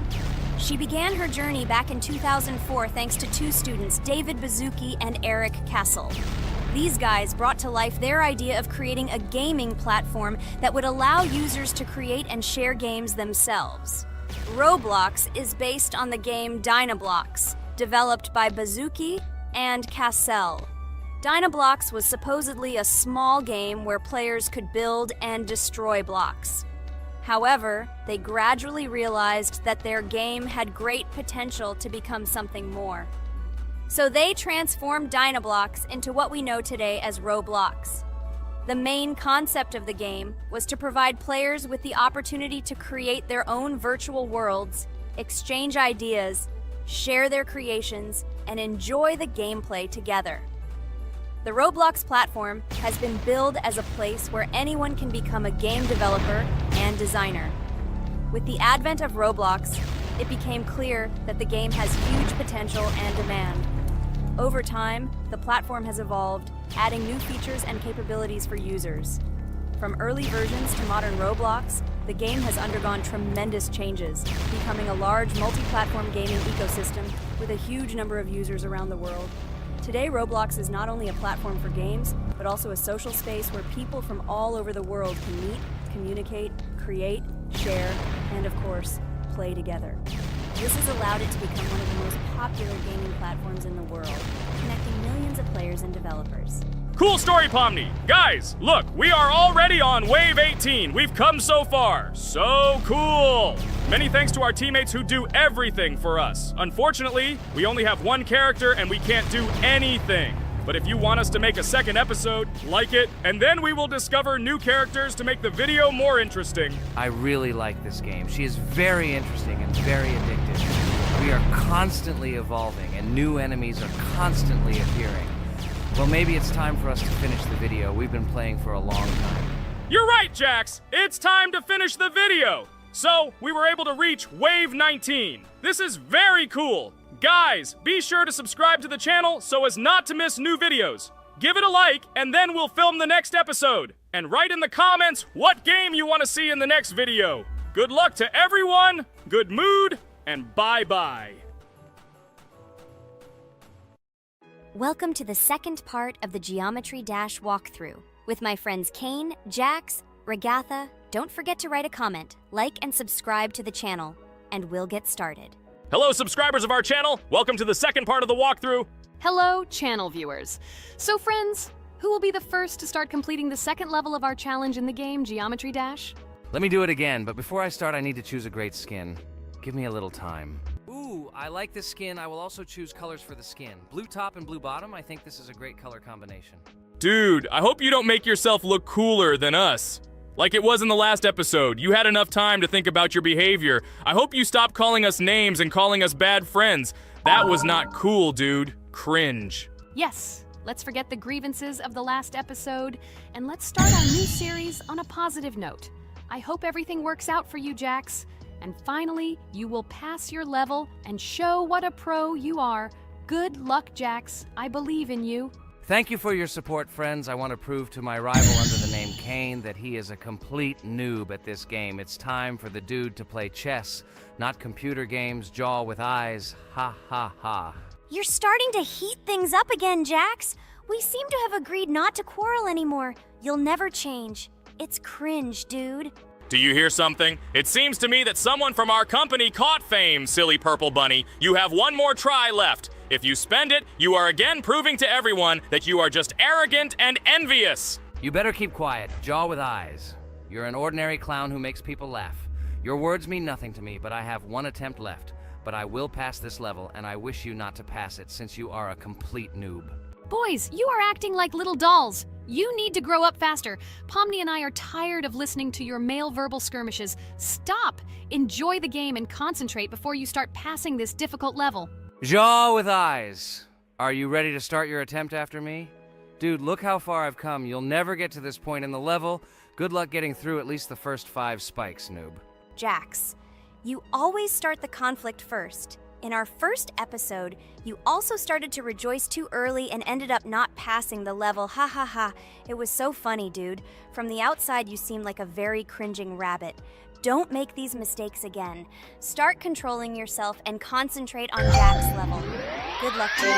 She began her journey back in 2004 thanks to two students, David Bazuki and Eric Kessel. These guys brought to life their idea of creating a gaming platform that would allow users to create and share games themselves. Roblox is based on the game Dynablox, developed by Bazuki and Cassell. Dynablox was supposedly a small game where players could build and destroy blocks. However, they gradually realized that their game had great potential to become something more. So they transformed Dynablox into what we know today as Roblox. The main concept of the game was to provide players with the opportunity to create their own virtual worlds, exchange ideas, share their creations, and enjoy the gameplay together. The Roblox platform has been billed as a place where anyone can become a game developer and designer. With the advent of Roblox, it became clear that the game has huge potential and demand. Over time, the platform has evolved, adding new features and capabilities for users. From early versions to modern Roblox, the game has undergone tremendous changes, becoming a large multi-platform gaming ecosystem with a huge number of users around the world. Today, Roblox is not only a platform for games, but also a social space where people from all over the world can meet, communicate, create, share, and of course, play together. This has allowed it to become one of the most popular gaming platforms in the world, connecting millions of players and developers. Cool story, Pomni. Guys, look, we are already on Wave 18. We've come so far. So cool. Many thanks to our teammates who do everything for us. Unfortunately, we only have one character and we can't do anything. But if you want us to make a second episode, like it, and then we will discover new characters to make the video more interesting. I really like this game. She is very interesting and very addictive. We are constantly evolving and new enemies are constantly appearing. Well, maybe it's time for us to finish the video. We've been playing for a long time. You're right, Jax. It's time to finish the video. So, we were able to reach Wave 19. This is very cool. Guys, be sure to subscribe to the channel so as not to miss new videos. Give it a like, and then we'll film the next episode. And write in the comments what game you want to see in the next video. Good luck to everyone, good mood, and bye-bye. Welcome to the second part of the Geometry Dash walkthrough. With my friends Kane, Jax, Regatha, don't forget to write a comment, like and subscribe to the channel, and we'll get started. Hello, subscribers of our channel. Welcome to the second part of the walkthrough. Hello, channel viewers. So friends, who will be the first to start completing the second level of our challenge in the game, Geometry Dash? Let me do it again, but before I start, I need to choose a great skin. Give me a little time. Ooh, I like this skin. I will also choose colors for the skin. Blue top and blue bottom. I think this is a great color combination. Dude, I hope you don't make yourself look cooler than us. Like it was in the last episode, you had enough time to think about your behavior. I hope you stop calling us names and calling us bad friends. That was not cool, dude. Cringe. Yes, let's forget the grievances of the last episode, and let's start our new series on a positive note. I hope everything works out for you, Jax. And finally, you will pass your level and show what a pro you are. Good luck, Jax. I believe in you. Thank you for your support, friends. I want to prove to my rival under the named Kane that he is a complete noob at this game. It's time for the dude to play chess, not computer games, jaw with eyes. Ha ha ha. You're starting to heat things up again, Jax. We seem to have agreed not to quarrel anymore. You'll never change. It's cringe, dude. Do you hear something? It seems to me that someone from our company caught fame, silly purple bunny. You have one more try left. If you spend it, you are again proving to everyone that you are just arrogant and envious. You better keep quiet, jaw with eyes. You're an ordinary clown who makes people laugh. Your words mean nothing to me, but I have one attempt left. But I will pass this level, and I wish you not to pass it since you are a complete noob. Boys, you are acting like little dolls. You need to grow up faster. Pomni and I are tired of listening to your male verbal skirmishes. Stop! Enjoy the game and concentrate before you start passing this difficult level. Jaw with eyes. Are you ready to start your attempt after me? Dude, look how far I've come. You'll never get to this point in the level. Good luck getting through at least the first 5 spikes, noob. Jax, you always start the conflict first. In our first episode, you also started to rejoice too early and ended up not passing the level. Ha ha ha. It was so funny, dude. From the outside, you seemed like a very cringing rabbit. Don't make these mistakes again. Start controlling yourself and concentrate on Jax's level. Good luck to you.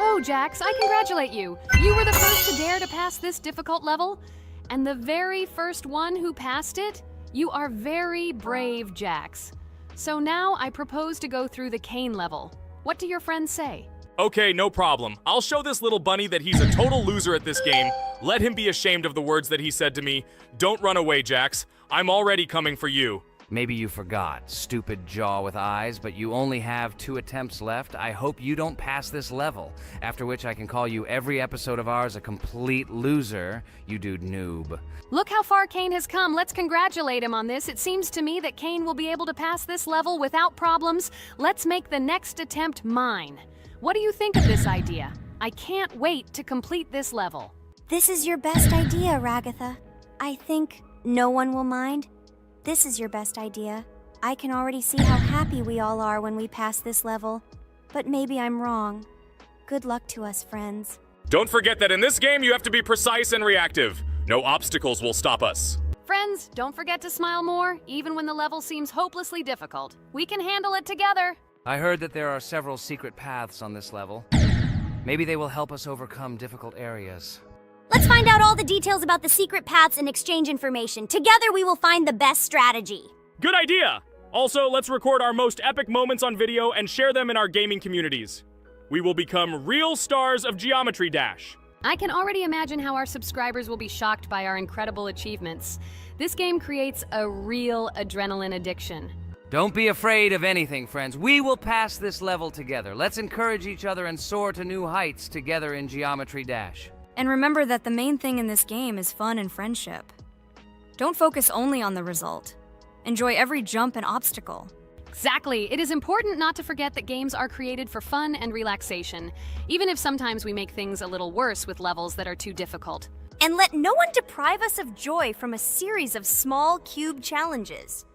Oh, Jax, I congratulate you. You were the first to dare to pass this difficult level, and the very first one who passed it. You are very brave, Jax. So now I propose to go through the Kane level. What do your friends say? Okay, no problem. I'll show this little bunny that he's a total loser at this game. Let him be ashamed of the words that he said to me. Don't run away, Jax. I'm already coming for you. Maybe you forgot, stupid jaw with eyes, but you only have 2 attempts left. I hope you don't pass this level, after which I can call you every episode of ours a complete loser, you dude noob. Look how far Kane has come. Let's congratulate him on this. It seems to me that Kane will be able to pass this level without problems. Let's make the next attempt mine. What do you think of this idea? I can't wait to complete this level. This is your best idea, Ragatha. I think no one will mind. This is your best idea. I can already see how happy we all are when we pass this level. But maybe I'm wrong. Good luck to us, friends. Don't forget that in this game you have to be precise and reactive. No obstacles will stop us. Friends, don't forget to smile more, even when the level seems hopelessly difficult. We can handle it together. I heard that there are several secret paths on this level. Maybe they will help us overcome difficult areas. Let's find out all the details about the secret paths and exchange information. Together we will find the best strategy. Good idea! Also, let's record our most epic moments on video and share them in our gaming communities. We will become real stars of Geometry Dash. I can already imagine how our subscribers will be shocked by our incredible achievements. This game creates a real adrenaline addiction. Don't be afraid of anything, friends. We will pass this level together. Let's encourage each other and soar to new heights together in Geometry Dash. And remember that the main thing in this game is fun and friendship. Don't focus only on the result. Enjoy every jump and obstacle. Exactly. It is important not to forget that games are created for fun and relaxation, even if sometimes we make things a little worse with levels that are too difficult. And let no one deprive us of joy from a series of small cube challenges.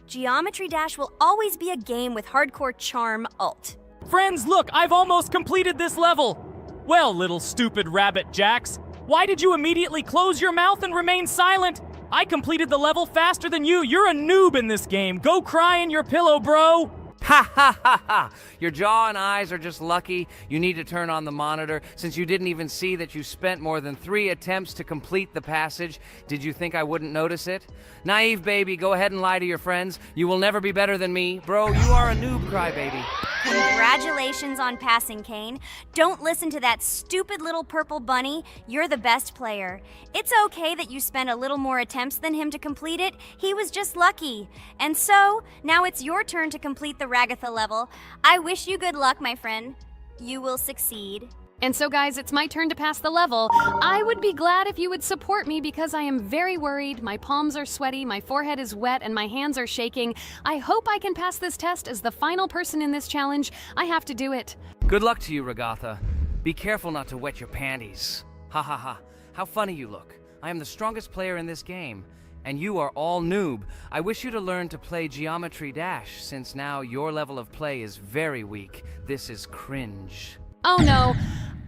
Geometry Dash will always be a game with hardcore charm ult. Friends, look, I've almost completed this level. Well, little stupid rabbit Jax, why did you immediately close your mouth and remain silent? I completed the level faster than you. You're a noob in this game. Go cry in your pillow, bro. Ha ha ha ha! Your jaw and eyes are just lucky. You need to turn on the monitor since you didn't even see that you spent more than 3 attempts to complete the passage. Did you think I wouldn't notice it? Naive baby, go ahead and lie to your friends. You will never be better than me. Bro, you are a noob crybaby. Congratulations on passing, Kane. Don't listen to that stupid little purple bunny. You're the best player. It's okay that you spent a little more attempts than him to complete it. He was just lucky. And so, now it's your turn to complete the Ragatha level. I wish you good luck, my friend. You will succeed. And so guys, it's my turn to pass the level. I would be glad if you would support me because I am very worried. My palms are sweaty, my forehead is wet, and my hands are shaking. I hope I can pass this test as the final person in this challenge. I have to do it. Good luck to you, Ragatha. Be careful not to wet your panties. Ha ha ha. How funny you look. I am the strongest player in this game, and you are all noob. I wish you to learn to play Geometry Dash, since now your level of play is very weak. This is cringe. Oh no,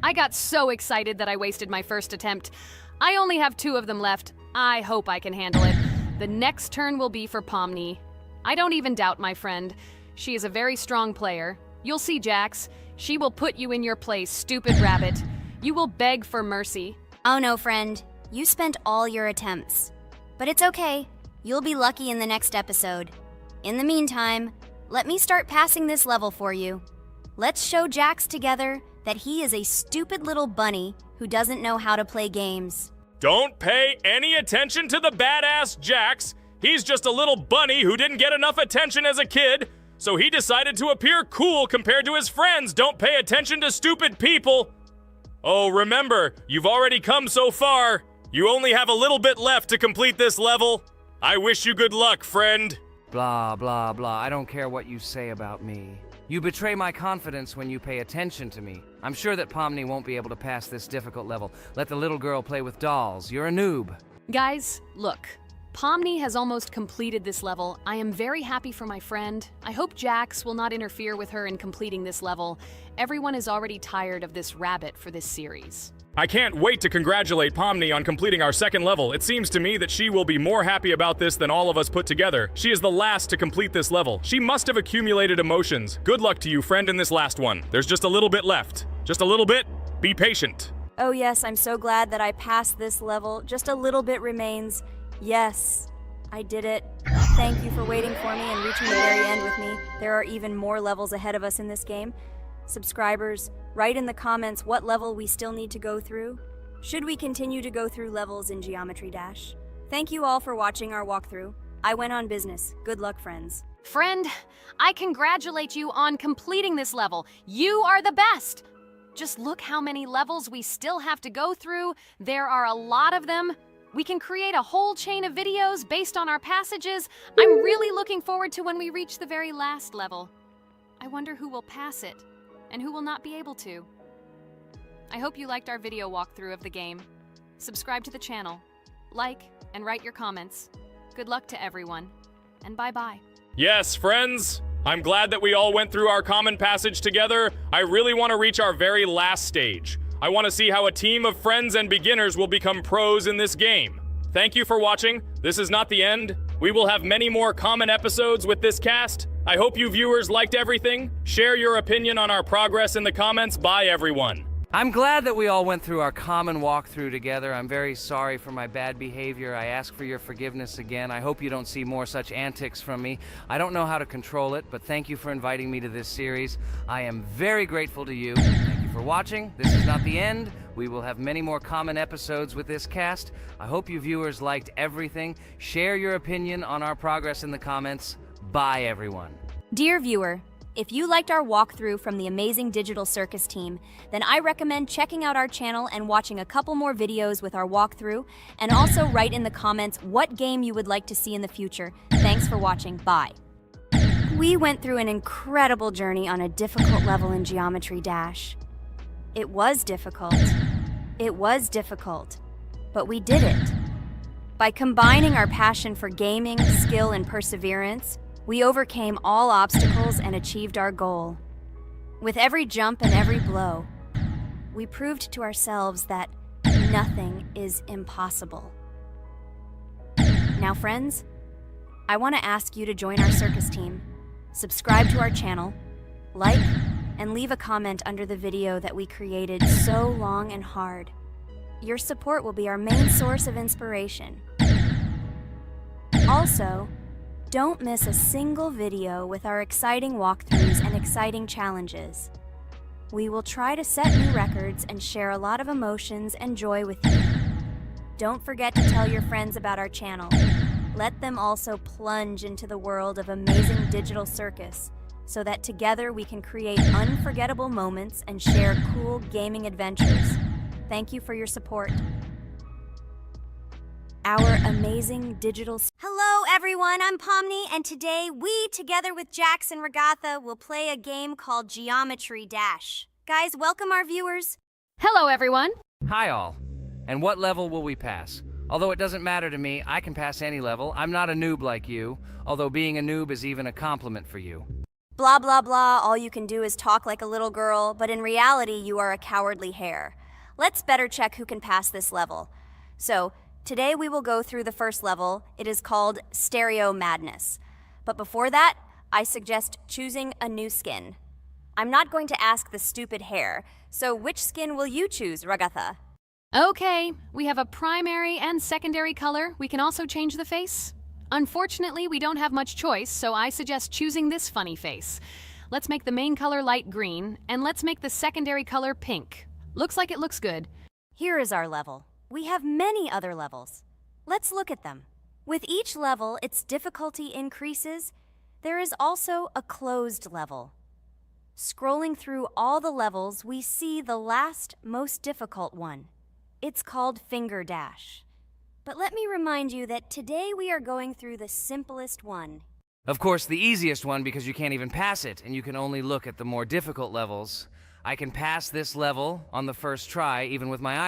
I got so excited that I wasted my first attempt. I only have 2 of them left. I hope I can handle it. The next turn will be for Pomni. I don't even doubt my friend. She is a very strong player. You'll see, Jax. She will put you in your place, stupid rabbit. You will beg for mercy. Oh no, friend. You spent all your attempts. But it's okay. You'll be lucky in the next episode. In the meantime, let me start passing this level for you. Let's show Jax together that he is a stupid little bunny who doesn't know how to play games. Don't pay any attention to the badass Jax. He's just a little bunny who didn't get enough attention as a kid, so he decided to appear cool compared to his friends. Don't pay attention to stupid people. Oh, remember, you've already come so far. You only have a little bit left to complete this level. I wish you good luck, friend. Blah, blah, blah. I don't care what you say about me. You betray my confidence when you pay attention to me. I'm sure that Pomni won't be able to pass this difficult level. Let the little girl play with dolls. You're a noob. Guys, look. Pomni has almost completed this level. I am very happy for my friend. I hope Jax will not interfere with her in completing this level. Everyone is already tired of this rabbit for this series. I can't wait to congratulate Pomni on completing our second level. It seems to me that she will be more happy about this than all of us put together. She is the last to complete this level. She must have accumulated emotions. Good luck to you, friend, in this last one. There's just a little bit left. Just a little bit. Be patient. Oh yes, I'm so glad that I passed this level. Just a little bit remains. Yes, I did it. Thank you for waiting for me and reaching the very end with me. There are even more levels ahead of us in this game. Subscribers, write in the comments what level we still need to go through. Should we continue to go through levels in Geometry Dash? Thank you all for watching our walkthrough. I went on business. Good luck, friends. Friend, I congratulate you on completing this level. You are the best! Just look how many levels we still have to go through. There are a lot of them. We can create a whole chain of videos based on our passages. I'm really looking forward to when we reach the very last level. I wonder who will pass it and who will not be able to. I hope you liked our video walkthrough of the game. Subscribe to the channel, like, and write your comments. Good luck to everyone, and bye-bye. Yes, friends. I'm glad that we all went through our common passage together. I really want to reach our very last stage. I want to see how a team of friends and beginners will become pros in this game. Thank you for watching. This is not the end. We will have many more common episodes with this cast. I hope you viewers liked everything. Share your opinion on our progress in the comments. Bye, everyone. I'm glad that we all went through our common walkthrough together. I'm very sorry for my bad behavior. I ask for your forgiveness again. I hope you don't see more such antics from me. I don't know how to control it, but thank you for inviting me to this series. I am very grateful to you. Thank you for watching. This is not the end. We will have many more common episodes with this cast. I hope you viewers liked everything. Share your opinion on our progress in the comments. Bye, everyone. Dear viewer, if you liked our walkthrough from the amazing Digital Circus team, then I recommend checking out our channel and watching a couple more videos with our walkthrough, and also write in the comments what game you would like to see in the future. Thanks for watching. Bye. We went through an incredible journey on a difficult level in Geometry Dash. It was difficult. It was difficult. But we did it. By combining our passion for gaming, skill, and perseverance, we overcame all obstacles and achieved our goal. With every jump and every blow, we proved to ourselves that nothing is impossible. Now, friends, I want to ask you to join our circus team, subscribe to our channel, like, and leave a comment under the video that we created so long and hard. Your support will be our main source of inspiration. Also, don't miss a single video with our exciting walkthroughs and exciting challenges. We will try to set new records and share a lot of emotions and joy with you. Don't forget to tell your friends about our channel. Let them also plunge into the world of amazing Digital Circus so that together we can create unforgettable moments and share cool gaming adventures. Thank you for your support. Our amazing digital... Hello everyone, I'm Pomni, and today we, together with Jax and Regatha, will play a game called Geometry Dash. Guys, welcome our viewers. Hello, everyone. Hi, all. And what level will we pass? Although it doesn't matter to me, I can pass any level. I'm not a noob like you, although being a noob is even a compliment for you. Blah, blah, blah, all you can do is talk like a little girl, but in reality, you are a cowardly hare. Let's better check who can pass this level. So, Today we will go through the first level. It is called Stereo Madness. But before that, I suggest choosing a new skin. I'm not going to ask the stupid hair, so which skin will you choose, Ragatha? Okay, we have a primary and secondary color. We can also change the face. Unfortunately, we don't have much choice, so I suggest choosing this funny face. Let's make the main color light green, and let's make the secondary color pink. Looks like it looks good. Here is our level. We have many other levels. Let's look at them. With each level, its difficulty increases. There is also a closed level. Scrolling through all the levels, we see the last, most difficult one. It's called Finger Dash. But let me remind you that today we are going through the simplest one. Of course, the easiest one because you can't even pass it, and you can only look at the more difficult levels. I can pass this level on the first try, even with my eyes